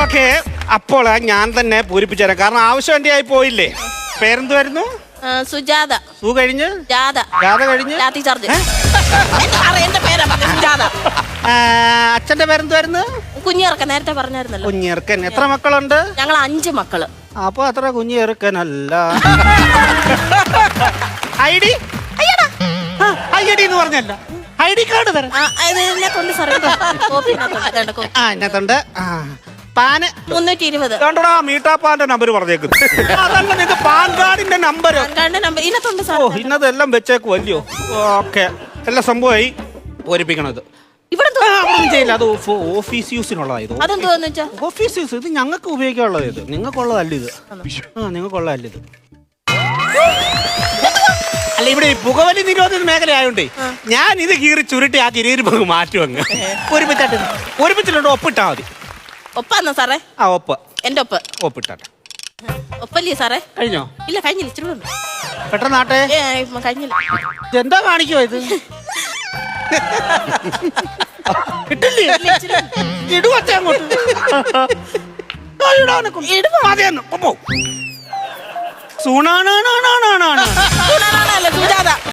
Okay, അപ്പോൾ ഞാൻ തന്നെ പൂരിപ്പിച്ചു തരാം. കാരണം ആവശ്യം എന്റെ ആയി പോയില്ലേ. പേരെന്തുവായിരുന്നു? സുജാത. സു കഴിഞ്ഞ് ജാത. ജാത കഴിഞ്ഞ് ലാത്തി ചാർജ്. എന്റെ പേരാ സുജാത. അച്ഛന്റെ പേരെന്തുവായിരുന്നു? കുഞ്ഞിറക്കൻ. നേരത്തെ പറഞ്ഞായിരുന്നല്ലോ. കുഞ്ഞിറക്കൻ. എത്ര മക്കളുണ്ട്? ഞങ്ങൾ 5 മക്കള്. അപ്പൊ അത്ര കുഞ്ഞിറക്കനല്ല. ഐ ഡി എന്ന് പറഞ്ഞല്ല, ഐ ഡി കാർഡ് തരാം. ഇതിനകത്തുണ്ട് സാറേ. കോപ്പി ഇതിനകത്തുണ്ട്. പാന് 320. കണ്ടോടാ, മീട്ടാപ്പാന്റെ നമ്പർ പറഞ്ഞേക്കുന്നു. അതല്ല, നിനക്ക് പാൻ കാർഡിന്റെ നമ്പർ ഇതിനകത്തുണ്ട് സാർ. ഓ, ഇന്നതെല്ലാം വെച്ചേക്ക് വല്യോ. ഓക്കെ, എല്ലാ സംഭവമായി പൂരിപ്പിക്കണത്. ഇവിടെ ചെയ്യില്ല, അത് ഓഫീസ് യൂസിനുള്ളതായത്. അതെന്തോന്ന് വെച്ചാ ഓഫീസ് യൂസ്. ഇത് ഞങ്ങൾക്ക് ഉപയോഗിക്കാനുള്ളത്. ഇത് നിങ്ങൾക്കുള്ളതല്ല. ഇത് നിങ്ങൾക്കുള്ളതല്ല. ഇത് അല്ല, ഇവിടെ ഈ പുകവലി നിരോധിത മേഖല ആയോണ്ടേ ഞാൻ ഇത് കീറി ചുരുട്ടി ആ കിരീര് മാറ്റും. അങ്ങ് ഒരുമിച്ചിട്ടുണ്ട്. ഒപ്പിട്ടാ മതി. ഒപ്പാന്നോ സാറേ? ആ, ഒപ്പ്. എന്റെ ഒപ്പ്. ഒപ്പിട്ടാട്ടെ. ഒപ്പല്ലേ സാറേ? കഴിഞ്ഞോ? ഇല്ല, കഴിഞ്ഞില്ല. ഇച്ചിരി ഉണ്ട്. പെട്ടെന്നാട്ടെ. കഴിഞ്ഞില്ല. എന്താ കാണിക്കോ ഇത്? കിട്ടില്ലേ? ഇടുവച്ച അങ്ങോട്ട്. സുണാണാണാണാണാണ്. സുജാത.